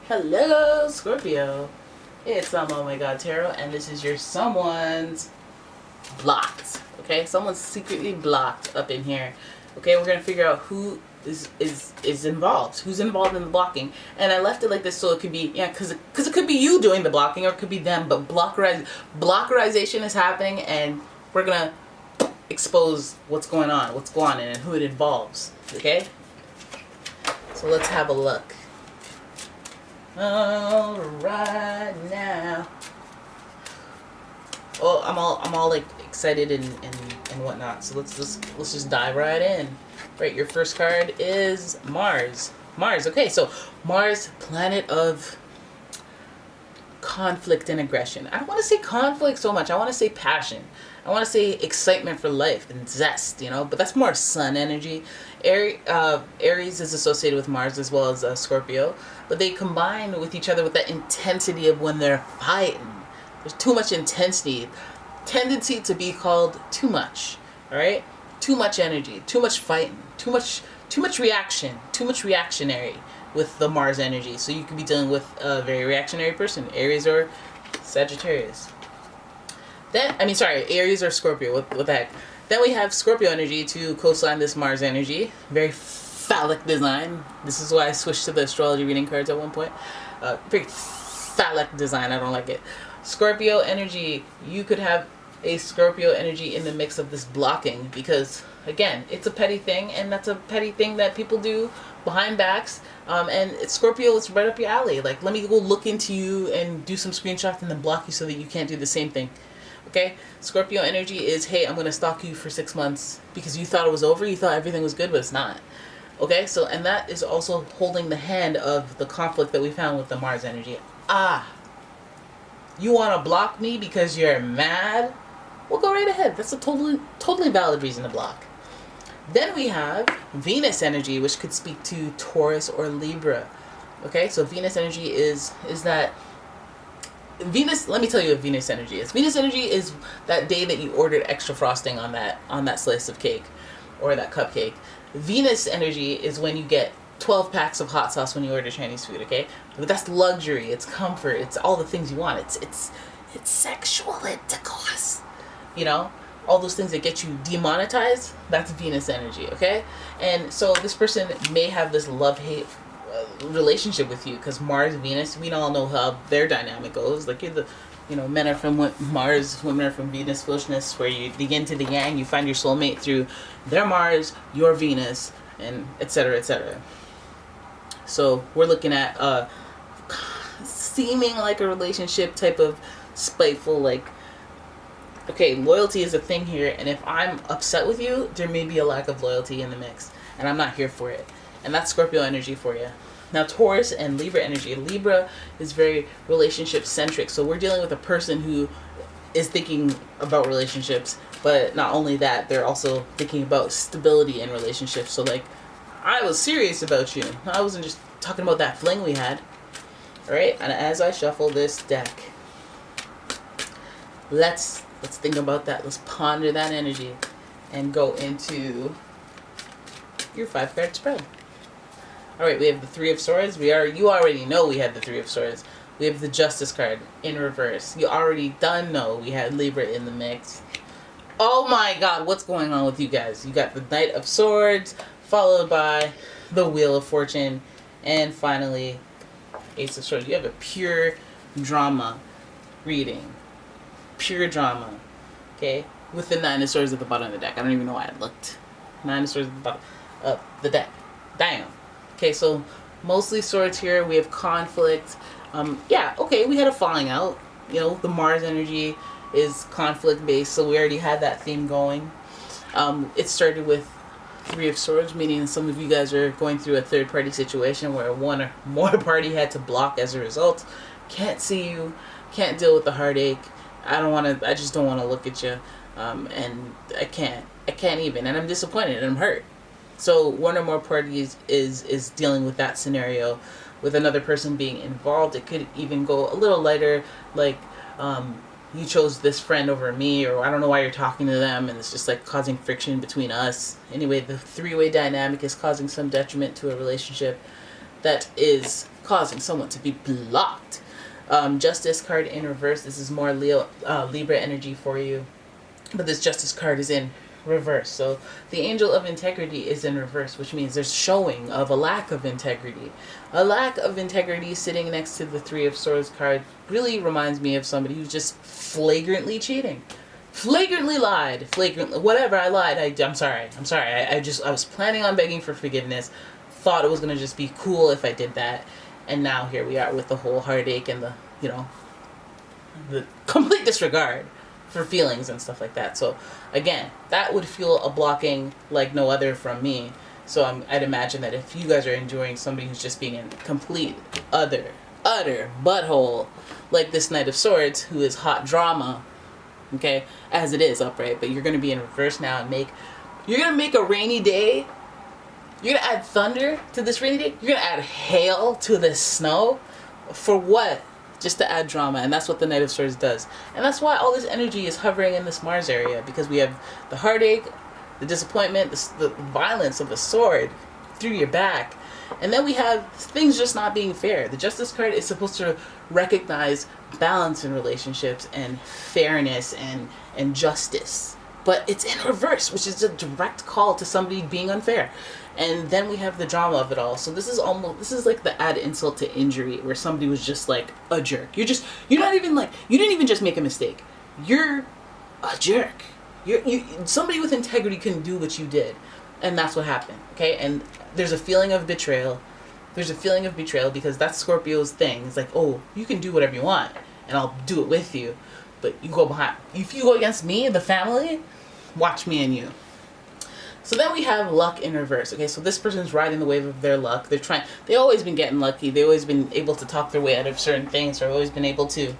Hello, Scorpio. It's OMG and this is your someone's blocked. Okay, someone's secretly blocked up in here. Okay, we're gonna figure out who is involved, who's involved in the blocking. And I left it like this so it could be because it could be you doing the blocking or it could be them. But blockerization is happening, and we're gonna expose what's going on, and who it involves. Okay, so let's have a look. All right now. Oh, I'm all like excited and whatnot. So let's just dive right in. Right, your first card is Mars. Mars. Okay, so Mars, planet of conflict and aggression. I don't want to say conflict so much. I want to say passion. I want to say excitement for life and zest, but that's more sun energy. Aries is associated with Mars as well as Scorpio, but they combine with each other with that intensity of when they're fighting. There's too much intensity, tendency to be called too much. All right, too much energy, too much fighting, too much reaction, too much reactionary with the Mars energy. So you could be dealing with a very reactionary person, Aries or Sagittarius. Aries or Scorpio. What the heck? Then we have Scorpio energy to co-sign this Mars energy. Very phallic design. This is why I switched to the astrology reading cards at one point. Very phallic design. I don't like it. Scorpio energy. You could have a Scorpio energy in the mix of this blocking because, again, it's a petty thing, and that's a petty thing that people do behind backs. And Scorpio is right up your alley. Like, let me go look into you and do some screenshots and then block you so that you can't do the same thing. Okay, Scorpio energy is, hey, I'm going to stalk you for 6 months because you thought it was over, you thought everything was good, but it's not. Okay, so, and that is also holding the hand of the conflict that we found with the Mars energy. You want to block me because you're mad? Well, go right ahead. That's a totally valid reason to block. Then we have Venus energy, which could speak to Taurus or Libra. Okay, so Venus energy is that Venus, let me tell you what Venus energy is. Venus energy is that day that you ordered extra frosting on that slice of cake or that cupcake. Venus energy is when you get 12 packs of hot sauce when you order Chinese food, okay? But that's luxury, it's comfort, it's all the things you want. It's sexual intercourse. All those things that get you demonetized, that's Venus energy, okay? And so this person may have this love-hate relationship with you because Mars, Venus, we all know how their dynamic goes. Like, men are from Mars, women are from Venus, foolishness, where you the yin to the yang, you find your soulmate through their Mars, your Venus, and etc., etc. So we're looking at seeming like a relationship type of spiteful, like, okay, loyalty is a thing here, and if I'm upset with you, there may be a lack of loyalty in the mix, and I'm not here for it. And that's Scorpio energy for you. Now, Taurus and Libra energy. Libra is very relationship-centric, so we're dealing with a person who is thinking about relationships, but not only that, they're also thinking about stability in relationships. So, like, I was serious about you. I wasn't just talking about that fling we had. Alright, and as I shuffle this deck, let's think about that. Let's ponder that energy and go into your 5-card spread. Alright, we have the Three of Swords. You already know we had the Three of Swords. We have the Justice card in reverse. You already know we had Libra in the mix. Oh my god, what's going on with you guys? You got the Knight of Swords, followed by the Wheel of Fortune, and finally, Ace of Swords. You have a pure drama reading. Pure drama. Okay? With the Nine of Swords at the bottom of the deck. I don't even know why I looked. Nine of Swords at the bottom of the deck. Damn. Okay, so mostly swords here. We have conflict. We had a falling out. The Mars energy is conflict based, so we already had that theme going. It started with Three of Swords, meaning some of you guys are going through a third party situation where one or more party had to block as a result. Can't see you, can't deal with the heartache. I just don't want to look at you. And I can't even, and I'm disappointed and I'm hurt. So one or more parties is dealing with that scenario with another person being involved. It could even go a little lighter, like you chose this friend over me, or I don't know why you're talking to them, and it's just like causing friction between us. Anyway, the three-way dynamic is causing some detriment to a relationship. that is causing someone to be blocked. Justice card in reverse. This is more Libra energy for you. But this Justice card is in reverse. So the Angel of Integrity is in reverse, which means there's showing of a lack of integrity. A lack of integrity sitting next to the Three of Swords card really reminds me of somebody who's just flagrantly cheating. Flagrantly lied. Flagrantly, whatever, I lied. I'm sorry. I was planning on begging for forgiveness. Thought it was going to just be cool if I did that. And now here we are with the whole heartache and the, the complete disregard for feelings and stuff like that. So again, that would feel a blocking like no other from me. So I'd imagine that if you guys are enjoying somebody who's just being in complete utter butthole, like this Knight of Swords, who is hot drama, okay, as it is upright, but you're going to be in reverse now and you're going to make a rainy day. You're going to add thunder to this rainy day. You're going to add hail to this snow. For what? Just to add drama. And that's what the Knight of Swords does. And that's why all this energy is hovering in this Mars area. Because we have the heartache, the disappointment, the violence of the sword through your back. And then we have things just not being fair. The Justice card is supposed to recognize balance in relationships and fairness and justice. But it's in reverse, which is a direct call to somebody being unfair. And then we have the drama of it all. So this is like the add insult to injury, where somebody was just like a jerk. You didn't even just make a mistake. You're a jerk. Somebody with integrity couldn't do what you did. And that's what happened. Okay? And there's a feeling of betrayal. There's a feeling of betrayal because that's Scorpio's thing. It's like, oh, you can do whatever you want and I'll do it with you. But if you go against me and the family, watch me and you. So then we have luck in reverse. Okay, so this person's riding the wave of their luck. They've always been getting lucky. They've always been able to talk their way out of certain things, or always been able to,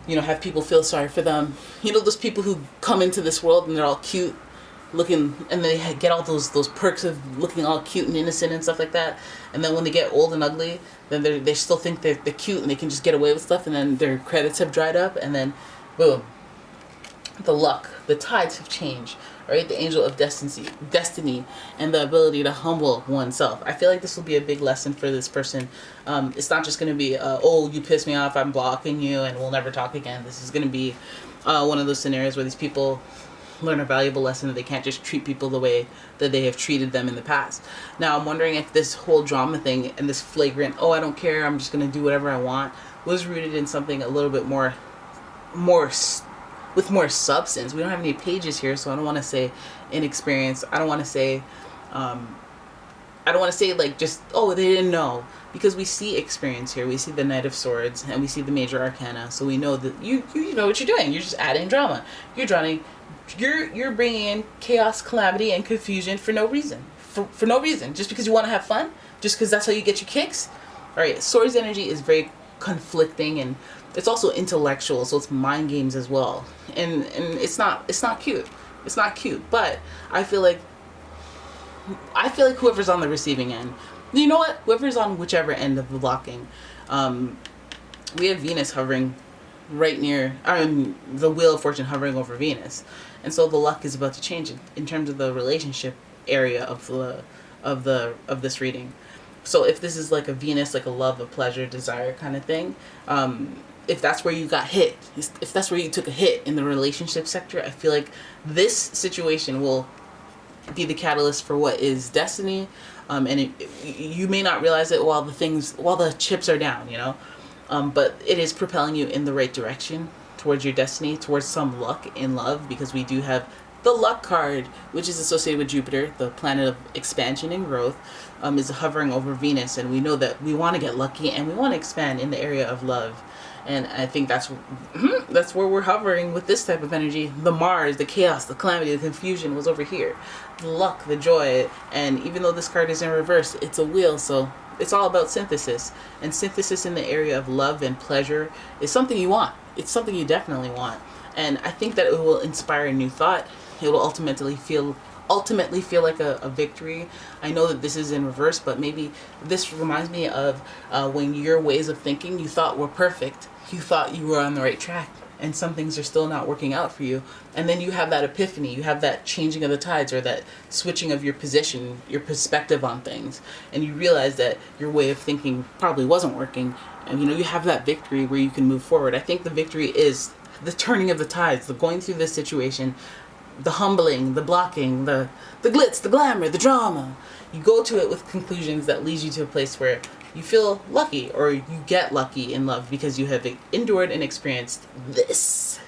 have people feel sorry for them. Those people who come into this world and they're all cute looking, and they get all those perks of looking all cute and innocent and stuff like that. And then when they get old and ugly, then they still think they're cute and they can just get away with stuff, and then their credits have dried up, and then boom, the luck, the tides have changed. Right, the Angel of Destiny, and the ability to humble oneself. I feel like this will be a big lesson for this person. It's not just going to be, oh, you pissed me off, I'm blocking you, and we'll never talk again. This is going to be one of those scenarios where these people learn a valuable lesson that they can't just treat people the way that they have treated them in the past. Now, I'm wondering if this whole drama thing and this flagrant, oh, I don't care, I'm just going to do whatever I want, was rooted in something a little bit more with more substance. We don't have any pages here, so I don't want to say inexperience. I don't want to say like just, oh, they didn't know, because we see experience here. We see the Knight of Swords and we see the major arcana, so we know that you know what you're doing. You're just adding drama. You're bringing in chaos, calamity, and confusion for no reason. For no reason, just because you want to have fun, just because that's how you get your kicks. All right, Swords energy is very conflicting, and it's also intellectual, so it's mind games as well. And it's not cute. It's not cute. But I feel like whoever's on the receiving end, you know what? Whoever's on whichever end of the blocking, we have Venus hovering right near, the Wheel of Fortune hovering over Venus, and so the luck is about to change in terms of the relationship area of this reading. So if this is like a Venus, like a love, a pleasure, desire kind of thing, if that's where you got hit, if that's where you took a hit in the relationship sector, I feel like this situation will be the catalyst for what is destiny. And you may not realize it while the chips are down, but it is propelling you in the right direction towards your destiny, towards some luck in love, because we do have the luck card, which is associated with Jupiter, the planet of expansion and growth, is hovering over Venus, and we know that we want to get lucky and we want to expand in the area of love. And I think that's where we're hovering with this type of energy. The Mars, the chaos, the calamity, the confusion was over here. The luck, the joy, and even though this card is in reverse, it's a wheel, so it's all about synthesis. And synthesis in the area of love and pleasure is something you want. It's something you definitely want. And I think that it will inspire a new thought. It will ultimately feel like a victory. I know that this is in reverse, but maybe this reminds me of when your ways of thinking you thought were perfect. You thought you were on the right track, and some things are still not working out for you. And then you have that epiphany, you have that changing of the tides, or that switching of your position, your perspective on things, and you realize that your way of thinking probably wasn't working, and you have that victory where you can move forward. I think the victory is the turning of the tides, the going through this situation, the humbling, the blocking, the glitz, the glamour, the drama. You go to it with conclusions that leads you to a place where you feel lucky, or you get lucky in love because you have endured and experienced this.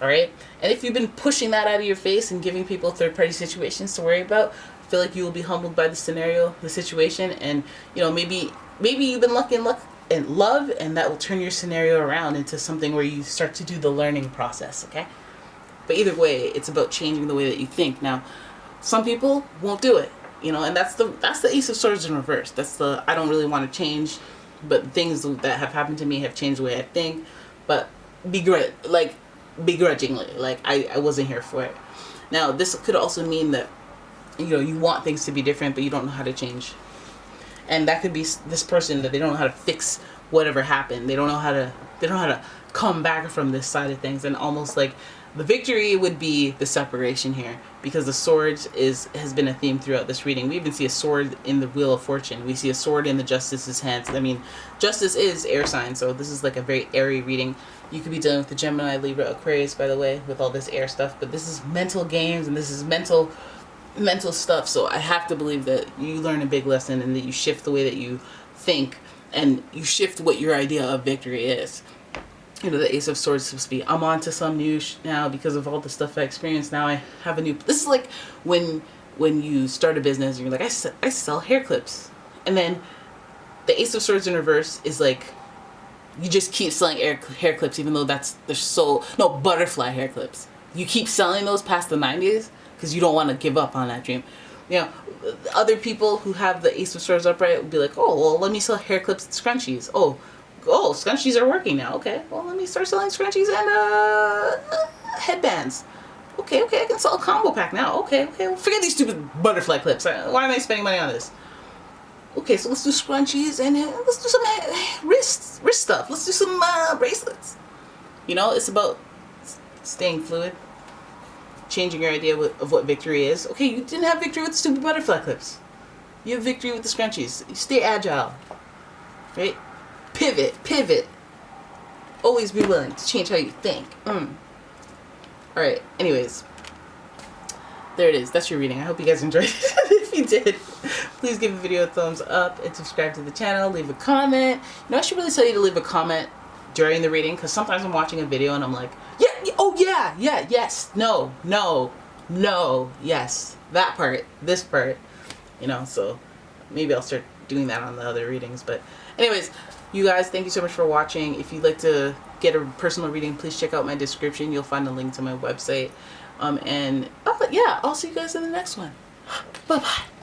All right? And if you've been pushing that out of your face and giving people third-party situations to worry about, I feel like you will be humbled by the scenario, the situation, and maybe you've been lucky in love, and that will turn your scenario around into something where you start to do the learning process, okay? But either way, it's about changing the way that you think. Now, some people won't do it. And that's the Ace of Swords in reverse. That's the I don't really want to change, but things that have happened to me have changed the way I think. But begrudgingly, like I wasn't here for it. Now, this could also mean that you want things to be different, but you don't know how to change. And that could be this person that they don't know how to fix whatever happened. They don't know how to come back from this side of things, and almost like the victory would be the separation here, because the swords has been a theme throughout this reading. We even see a sword in the Wheel of Fortune. We see a sword in the Justice's hands. I mean, Justice is air sign, so this is like a very airy reading. You could be dealing with the Gemini, Libra, Aquarius, by the way, with all this air stuff, but this is mental games, and this is mental stuff. So I have to believe that you learn a big lesson, and that you shift the way that you think, and you shift what your idea of victory is. The Ace of Swords is supposed to be, I'm on to some new now because of all the stuff I experienced. Now I have a new... This is like when you start a business and you're like, I sell hair clips. And then the Ace of Swords in reverse is like, you just keep selling hair clips, even though butterfly hair clips. You keep selling those past the 90s because you don't want to give up on that dream. Other people who have the Ace of Swords upright will be like, oh, well, let me sell hair clips and scrunchies. Oh, scrunchies are working now. Okay, well, let me start selling scrunchies and headbands. Okay, I can sell a combo pack now. Okay, well, forget these stupid butterfly clips. Why am I spending money on this? Okay, so let's do scrunchies, and let's do some wrist stuff. Let's do some bracelets. It's about staying fluid, changing your idea of what victory is. Okay, you didn't have victory with the stupid butterfly clips. You have victory with the scrunchies. You stay agile, right? Pivot. Always be willing to change how you think. Alright, anyways. There it is. That's your reading. I hope you guys enjoyed it. If you did, please give the video a thumbs up and subscribe to the channel. Leave a comment. I should really tell you to leave a comment during the reading, because sometimes I'm watching a video and I'm like, yes, no, yes. That part, this part. So maybe I'll start doing that on the other readings. But anyways, you guys, thank you so much for watching. If you'd like to get a personal reading, please check out my description. You'll find a link to my website. I'll see you guys in the next one. Bye-bye.